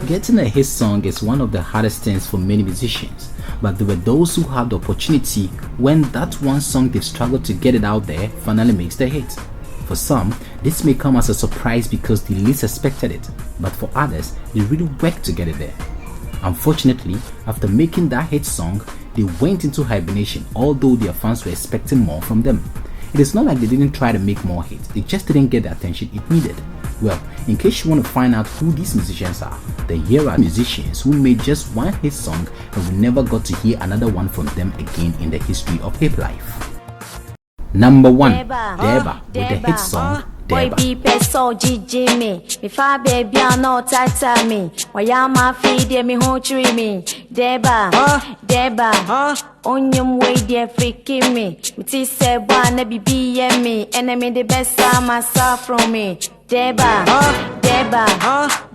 Getting a hit song is one of the hardest things for many musicians, but there were those who had the opportunity when that one song they've struggled to get it out there finally makes the hit. For some, this may come as a surprise because they least expected it, but for others, they really worked to get it there. Unfortunately, after making that hit song, they went into hibernation, although their fans were expecting more from them. It is not like they didn't try to make more hits, they just didn't get the attention it needed. Well, in case you want to find out who these musicians are, then here are musicians who made just one hit song and we never got to hear another one from them again in the history of Hiplife. Number 1, Deba with the hit song Boy be peso GG me, me fa baby no tata me. Waya ma feed me ho tree me. Deba, onyum way there freaking me. Me ti say boy na bibi me, enemy the best myself from me. Deba,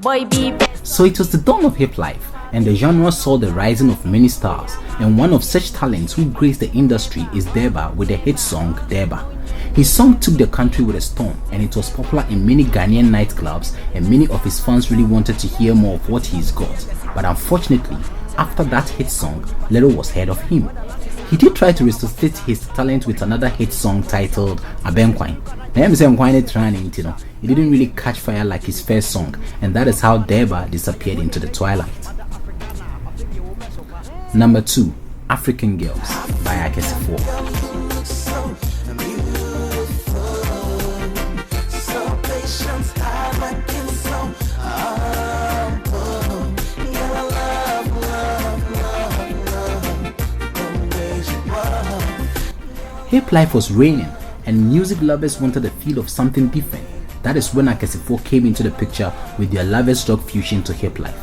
boy be. So it was the dawn of Hiplife, and the genre saw the rising of many stars, and one of such talents who graced the industry is Deba with the hit song Deba. His song took the country with a storm, and it was popular in many Ghanaian nightclubs, and many of his fans really wanted to hear more of what he's got. But unfortunately, after that hit song, little was heard of him. He did try to resuscitate his talent with another hit song titled Abenkwine. It didn't really catch fire like his first song, and that is how Deba disappeared into the twilight. Number 2, African Girls by Akesifo. Hiplife was raining, and music lovers wanted a feel of something different. That is when Akesifo came into the picture with their lovers rock fusion to Hiplife.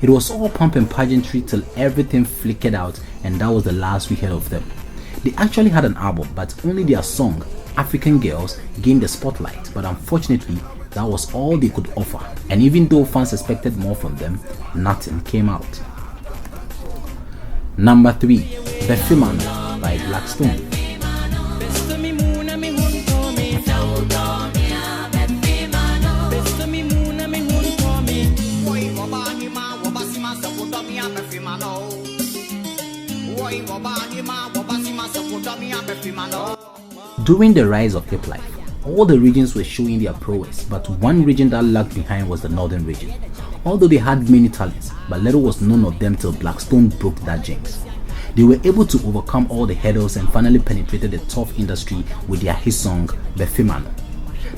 It was all pomp and pageantry till everything flickered out, and that was the last we heard of them. They actually had an album, but only their song, African Girls, gained the spotlight, but unfortunately, that was all they could offer, and even though fans expected more from them, nothing came out. Number 3, Befimano by Blackstone. During the rise of Hiplife, all the regions were showing their prowess, but one region that lagged behind was the northern region. Although they had many talents, but little was known of them till Blackstone broke that jinx. They were able to overcome all the hurdles and finally penetrated the tough industry with their hit song Befimano.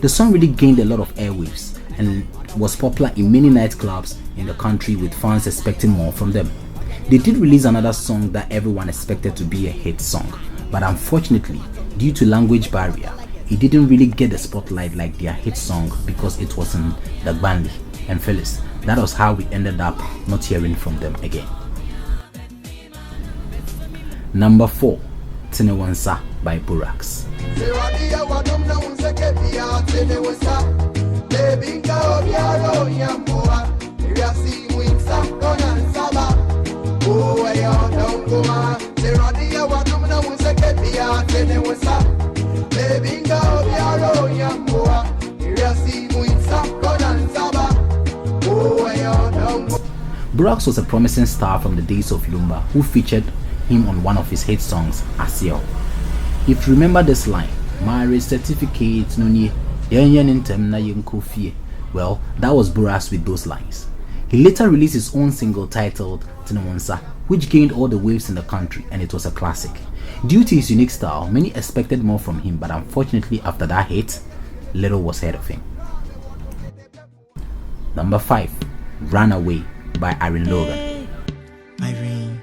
The song really gained a lot of airwaves and was popular in many nightclubs in the country, with fans expecting more from them. They did release another song that everyone expected to be a hit song, but unfortunately, due to language barrier, it didn't really get the spotlight like their hit song because it was in Dagbandi and Phyllis. That was how we ended up not hearing from them again. Number 4, Tinewansa by Burax. Burax was a promising star from the days of Lumba who featured him on one of his hit songs, Asiel. If you remember this line, marriage certificate nunye, well, that was Burax with those lines. He later released his own single titled Tinewansa, which gained all the waves in the country, and it was a classic. Due to his unique style, many expected more from him, but unfortunately after that hit, little was heard of him. Number 5, Runaway by Irene Logan. Irene,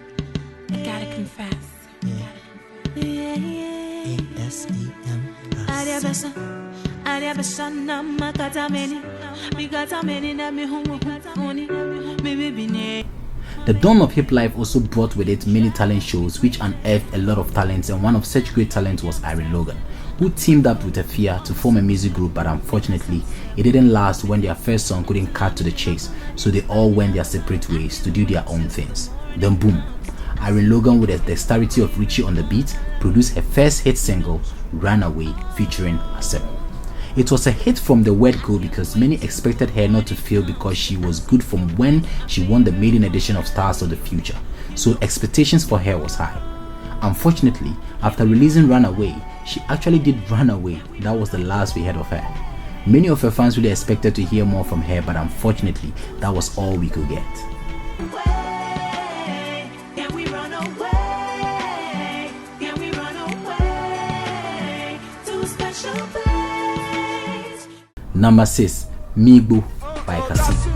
I gotta confess. The dawn of Hiplife also brought with it many talent shows which unearthed a lot of talents, and one of such great talents was Irene Logan, who teamed up with Afia to form a music group, but unfortunately it didn't last when their first song couldn't cut to the chase, so they all went their separate ways to do their own things. Then boom, Irene Logan, with the dexterity of Richie on the beat, produced her first hit single, Runaway, featuring Asep. It was a hit from the word go because many expected her not to fail because she was good from when she won the maiden edition of Stars of the Future, so expectations for her was high. Unfortunately, after releasing Runaway, she actually did run away. That was the last we heard of her. Many of her fans really expected to hear more from her, but unfortunately, that was all we could get. Number 6, Migbo by Kasim.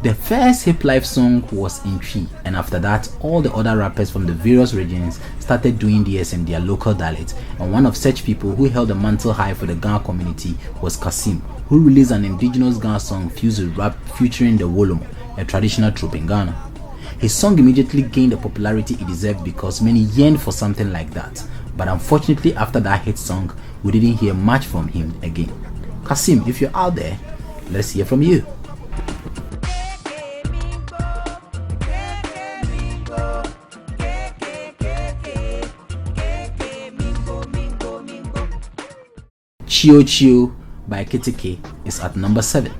The first Hiplife song was in Twi, and after that, all the other rappers from the various regions started doing theirs in their local dialect, and one of such people who held the mantle high for the Ghana community was Kasim, who released an indigenous Ghana song fused with rap featuring the Wolomo, a traditional troupe in Ghana. His song immediately gained the popularity it deserved because many yearned for something like that, but unfortunately after that hit song, we didn't hear much from him again. Kasim, if you're out there, let's hear from you. Chio Chio by Kitty K is at number 7.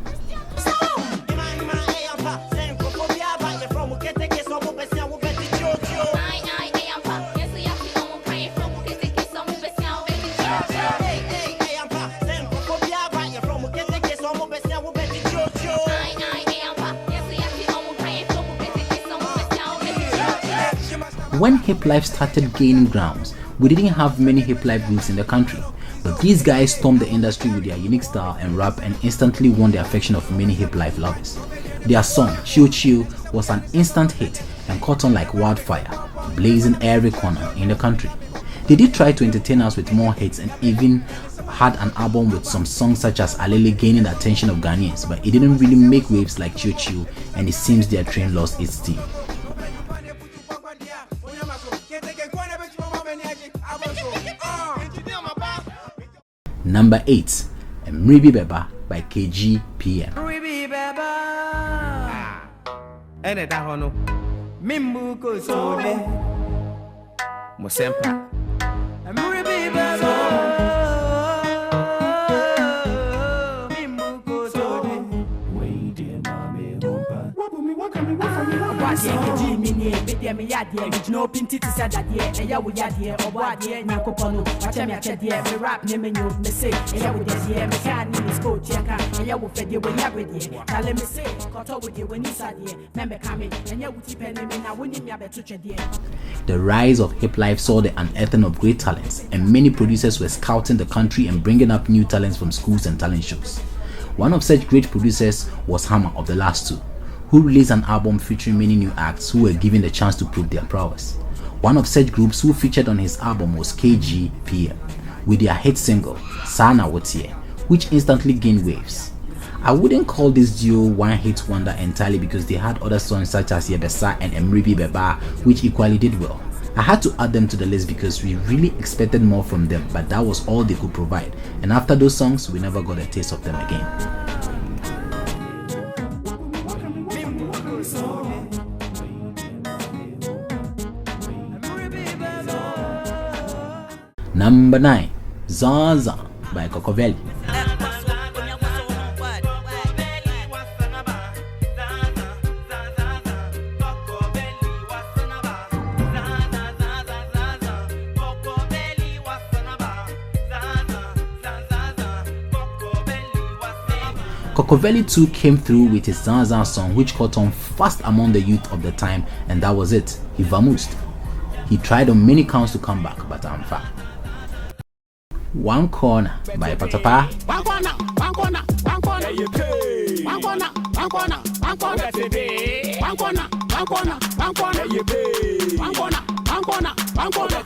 When Hiplife started gaining grounds, we didn't have many Hiplife groups in the country. But these guys stormed the industry with their unique style and rap and instantly won the affection of many Hiplife lovers. Their song, Chio Chio, was an instant hit and caught on like wildfire, blazing every corner in the country. They did try to entertain us with more hits and even had an album with some songs such as Alele gaining the attention of Ghanaians, but it didn't really make waves like Chio Chio, and it seems their train lost its steam. Number 8, Mribi Beba by KGPM. Mribi Beba. Ene da hono. Mimbu ko sobe. Mo sempa. Mribi Beba. Mimbu ko sobe. We dear mama rompa. Watch it, me me yadie, no pinti to say that yeah, and ya we yadie, or what yeah, Nakopono, watch me at the me rap, me me say, and ya with this year, me can't need this coach, and ya will fed you when you're ready. Tell me say, caught up with you when you said yeah, member coming, and ya would depend on me now when you have a touch. The rise of Hiplife saw the unearthing of great talents, and many producers were scouting the country and bringing up new talents from schools and talent shows. One of such great producers was Hammer of the last two, who released an album featuring many new acts who were given the chance to prove their prowess. One of such groups who featured on his album was KGPM, with their hit single, Sana Wotie, which instantly gained waves. I wouldn't call this duo one hit wonder entirely because they had other songs such as Yebesa and Mribi Beba, which equally did well. I had to add them to the list because we really expected more from them, but that was all they could provide, and after those songs, we never got a taste of them again. Number 9, Zaza by Cocovelli. Cocovelli too came through with his Zaza song, which caught on fast among the youth of the time, and that was it. He vamoosed. He tried on many counts to come back, but I'm far. One Corner by Patapa. One corner, one corner, one corner. One corner, one corner, one corner. One corner, one corner, one corner. One corner, one corner, one corner.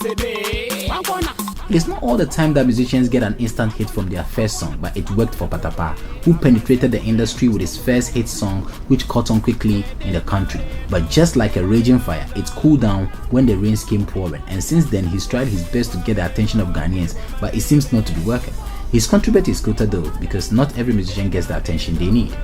One corner. It is not all the time that musicians get an instant hit from their first song, but it worked for Patapaa, who penetrated the industry with his first hit song, which caught on quickly in the country. But just like a raging fire, it cooled down when the rains came pouring, and since then he's tried his best to get the attention of Ghanaians, but it seems not to be working. His contribute is quota though, because not every musician gets the attention they need.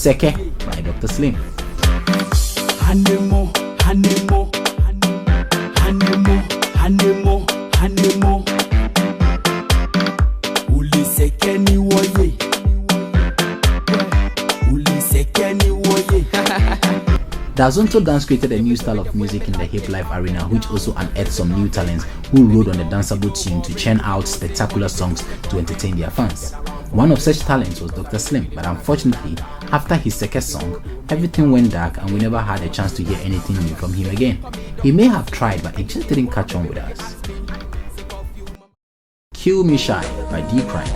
Seke by Dr. Slim. Hanemo, hanemo, hanemo, hanemo, hanemo. Uli seke ni woye. Uli seke ni woye. Dazonto Dance created a new style of music in the Hiplife arena, which also unearthed some new talents who rode on the danceable tune to churn out spectacular songs to entertain their fans. One of such talents was Dr. Slim, but unfortunately, after his second song, everything went dark and we never had a chance to hear anything new from him again. He may have tried, but it just didn't catch on with us. Kill Me Shy by D-Crime.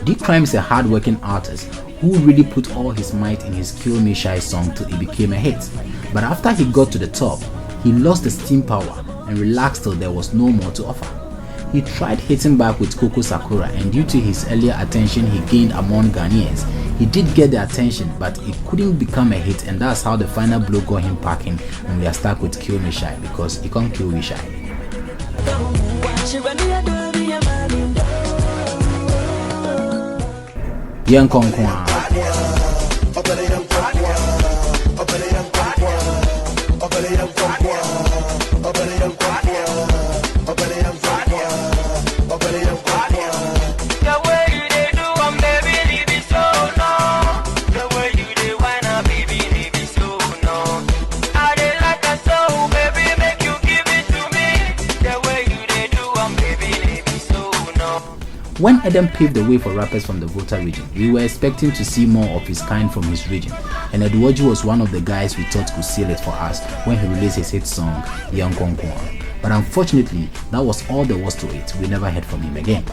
D-Crime is a hard-working artist who really put all his might in his Kill Me Shy song till it became a hit. But after he got to the top, he lost the steam power and relaxed till there was no more to offer. He tried hitting back with Koko Sakura, and due to his earlier attention he gained among Ghanaians, he did get the attention, but it couldn't become a hit, and that's how the final blow got him packing, and we are stuck with Kill Me Shy because he can't kill me shy. Young Konkwa. When Eden paved the way for rappers from the Volta region, we were expecting to see more of his kind from his region, and Edwoji was one of the guys we thought could seal it for us when he released his hit song, Young Konkwa. But unfortunately, that was all there was to it. We never heard from him again.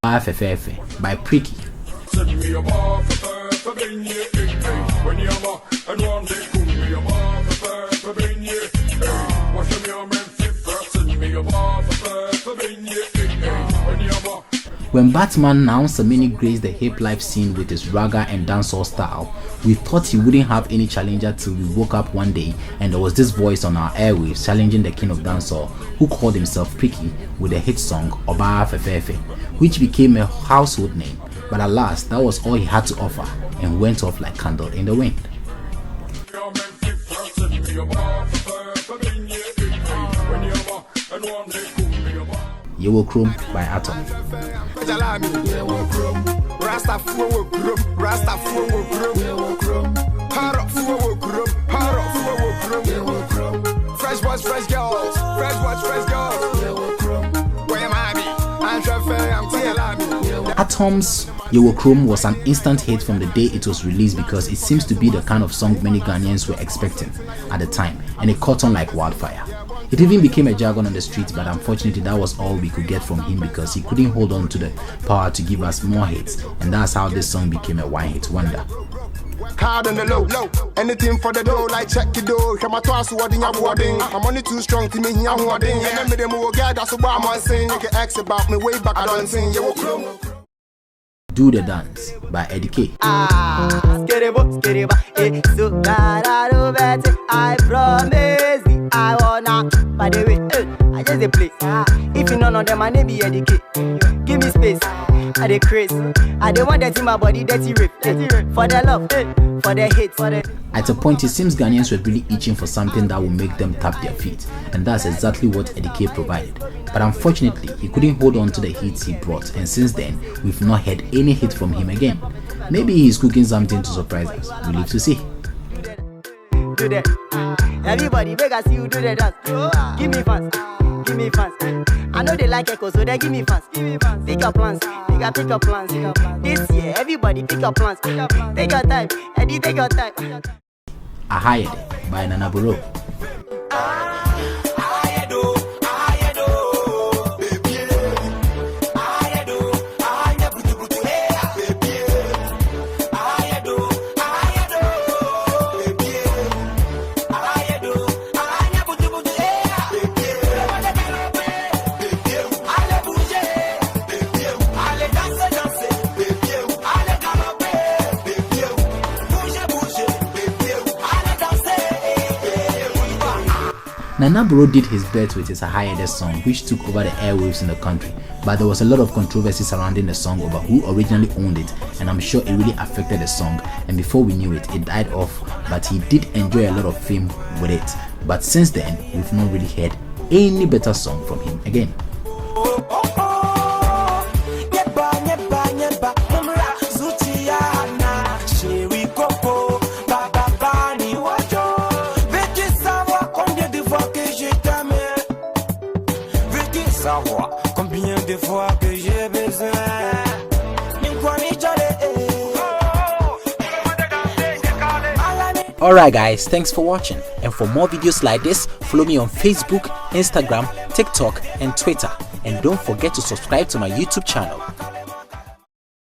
FFF by Pricky. When Batman now suddenly graced the Hiplife scene with his ragga and dancehall style, we thought he wouldn't have any challenger till we woke up one day and there was this voice on our airwaves challenging the king of dancehall, who called himself Pricky, with the hit song Oba Fefefe, which became a household name. But alas, that was all he had to offer and went off like candle in the wind. Yewo Chrome by Atom. Fresh boys, fresh girls, fresh boys, fresh girls. Where am I? Atom's Yewo Chrome was an instant hit from the day it was released because it seems to be the kind of song many Ghanaians were expecting at the time, and it caught on like wildfire. It even became a jargon on the streets, but unfortunately that was all we could get from him because he couldn't hold on to the power to give us more hits, and that's how this song became a one-hit wonder. Hard on the low, anything for the dough, like check the dough. Come to wedding, I'm wedding. My money too strong to me, I'm wedding. And then we will get that's what I'm saying. You can ask about me way back, I don't sing. Do the Dance by Eddie K. I promise I wanna, by the way, I just they play. If you none of them, I name be educate. Give me space, I dey craze. I dey want that in my body, dirty rape. For the love, for the hate, for the. At a point, it seems Ghanaians were really itching for something that would make them tap their feet, and that's exactly what Eddie provided. But unfortunately, he couldn't hold on to the hits he brought, and since then, we've not heard any hit from him again. Maybe he's cooking something to surprise us. We'll live to see. Do that. Everybody beg us you do the dance. Give me fans, give me fans. I know they like echo, so they give me fans. Pick your plans, pick your plans. This year, everybody pick your plans. Take your time, Eddie, take your time. I Hired by Nana Buro. Nana Buro did his best with his Ahayede song, which took over the airwaves in the country, but there was a lot of controversy surrounding the song over who originally owned it, and I'm sure it really affected the song, and before we knew it, it died off, but he did enjoy a lot of fame with it. But since then, we've not really heard any better song from him again. Combien de fois que j'ai besoin. Alright guys, thanks for watching, and for more videos like this, follow me on Facebook, Instagram, TikTok and Twitter, and don't forget to subscribe to my YouTube channel.